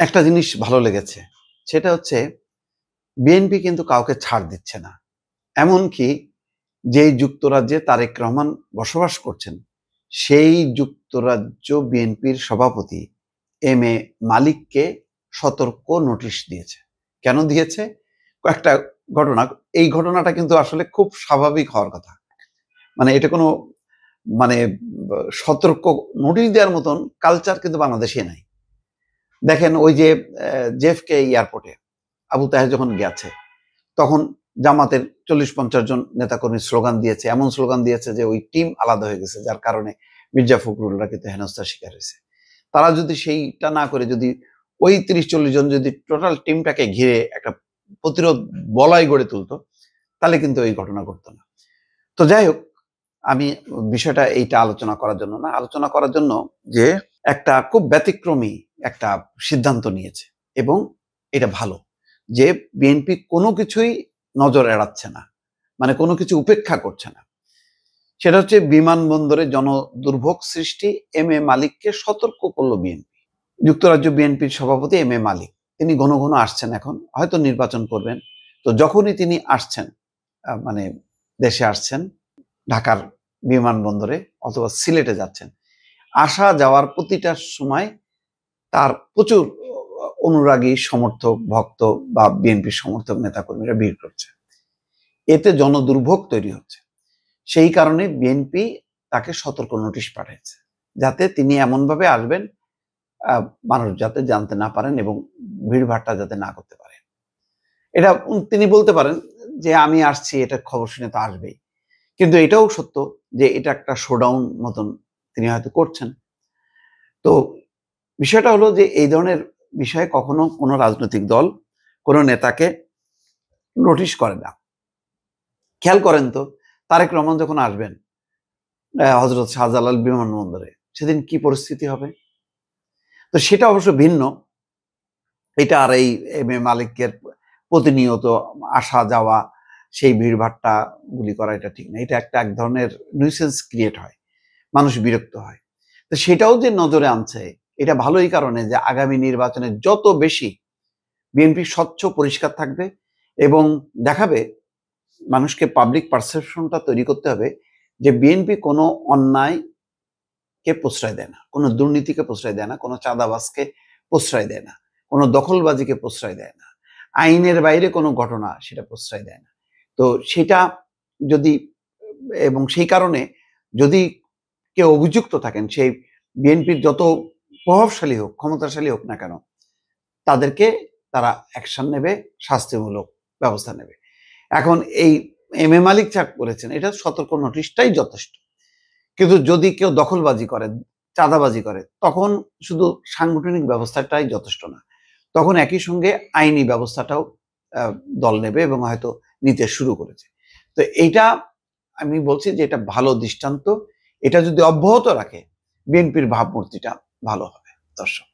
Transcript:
একটা জিনিস ভালো লেগেছে, সেটা হচ্ছে বিএনপি কিন্তু কাউকে ছাড় দিচ্ছে না। এমনকি যেই যুক্তরাজ্যে তারেক রহমান বসবাস করছেন, সেই যুক্তরাজ্য বিএনপির সভাপতি এম এ মালিককে সতর্ক নোটিশ দিয়েছে। কেন দিয়েছে? কয়েকটা ঘটনা। এই ঘটনাটা কিন্তু আসলে খুব স্বাভাবিক হওয়ার কথা। মানে এটা কোনো মানে সতর্ক নোটিশ দেওয়ার মতন কালচার কিন্তু বাংলাদেশে নাই। দেখেন ওই যে জেএফকে এয়ারপোর্টে আবু তাহের যখন গেছে, তখন জামাতের 40-50 জন নেতাকর্মী স্লোগান দিয়েছে, এমন স্লোগান দিয়েছে যে ওই টিম আলাদা হয়ে গেছে, যার কারণে মির্জা ফখরুলরা কিন্তু হেনস্থার শিকার হয়েছে। তারা যদি সেইটা না করে যদি ওই 30-40 জন যদি টোটাল টিমটাকে ঘিরে একটা প্রতিরোধ বলয় গড়ে তুলতো, তাহলে কিন্তু এই ঘটনা ঘটতো না। তো যাই হোক, আমি বিষয়টা এইটা আলোচনা করার জন্য না, আলোচনা করার জন্য যে একটা খুব ব্যতিক্রমী একটা সিদ্ধান্ত নিয়েছে এবং এটা ভালো যে বিএনপি কোনো কিছুই নজর এড়াচ্ছে না, মানে কোনো কিছু উপেক্ষা করছে না। সেটা হচ্ছে বিমানবন্দরে জনদুর্ভোগ সৃষ্টি, এম এ মালিককে সতর্ক করলো বিএনপি। যুক্তরাজ্য বিএনপির সভাপতি এম এ মালিক, তিনি ঘন ঘন আসছেন, এখন হয়তো নির্বাচন করবেন। তো যখনই তিনি আসছেন, মানে দেশে আসছেন, ঢাকার বিমানবন্দরে অথবা সিলেটে যাচ্ছেন, আসা যাওয়ার প্রতিটা সময় তার প্রচুর অনুরাগী, সমর্থক, ভক্ত বা বিএনপির সমর্থক নেতাকর্মীরা ভিড় করছে। এতে জনদুর্ভোগ তৈরি হচ্ছে। সেই কারণে বিএনপি তাকে সতর্ক নোটিশ পাঠিয়েছে, যাতে তিনি এমনভাবে আসবেন মানুষ যাতে জানতে না পারেন এবং ভিড়ভাট্টা যাতে না করতে পারেন। এটা তিনি বলতে পারেন যে আমি আসছি, এটা খবর শুনে তো আসবেই, কিন্তু এটাও সত্য যে এটা একটা শোডাউন মতন তিনি হয়তো করছেন। তো বিষয়টা হলো যে এই ধরনের বিষয়ে কখনো কোনো রাজনৈতিক দল কোনো নেতাকে নোটিশ করে না। খেয়াল করেন তো, তারেক রহমান যখন আসবেন হযরত শাহজালাল বিমানবন্দরে, সেদিন কি পরিস্থিতি হবে? তো সেটা অবশ্য ভিন্ন। এটা আর এই এম এ মালিকের প্রতিনিয়ত আসা যাওয়া, সেই ভিড়ভাট্টা গুলি করা, এটা ঠিক না। এটা একটা এক ধরনের নিউসেন্স ক্রিয়েট হয়, মানুষ বিরক্ত হয়। তো সেটাও যে নজরে আনছে, এটা ভালো এই কারণে যে আগামী নির্বাচনে যত বেশি বিএনপি স্বচ্ছ পরিষ্কার থাকবে এবং দেখাবে, মানুষকে পাবলিক পারসেপশনটা তৈরি করতে হবে যে বিএনপি কোনো অন্যায়কে প্রশ্রয় দেয় না, কোনো দুর্নীতিকে প্রশ্রয় দেয় না, কোনো চাঁদাবাজকে প্রশ্রয় দেয় না, কোনো দখলবাজিকে প্রশ্রয় দেয় না, আইনের বাইরে কোনো ঘটনা সেটা প্রশ্রয় দেয় না। তো সেটা যদি, এবং সেই কারণে যদি কেউ অভিযুক্ত থাকেন, সেই বিএনপির যত প্রভাবশালী হোক, ক্ষমতাশালী হোক না কেন, তাদেরকে তারা অ্যাকশন নেবে, শাস্তিমূলক ব্যবস্থা নেবে। এখন এই এম এ মালিক যা করেছেন, এটা সতর্ক নোটিশটাই যথেষ্ট। কিন্তু যদি কেউ দখলবাজি করে, চাঁদাবাজি করে, তখন শুধু সাংগঠনিক ব্যবস্থাটাই যথেষ্ট না, তখন একই সঙ্গে আইনি ব্যবস্থাটাও দল নেবে এবং হয়তো নিতে শুরু করেছে। তো এইটা আমি বলছি যে এটা ভালো দৃষ্টান্ত। এটা যদি অব্যাহত রাখে, বিএনপির ভাবমূর্তিটা ভালো হবে। দর্শক।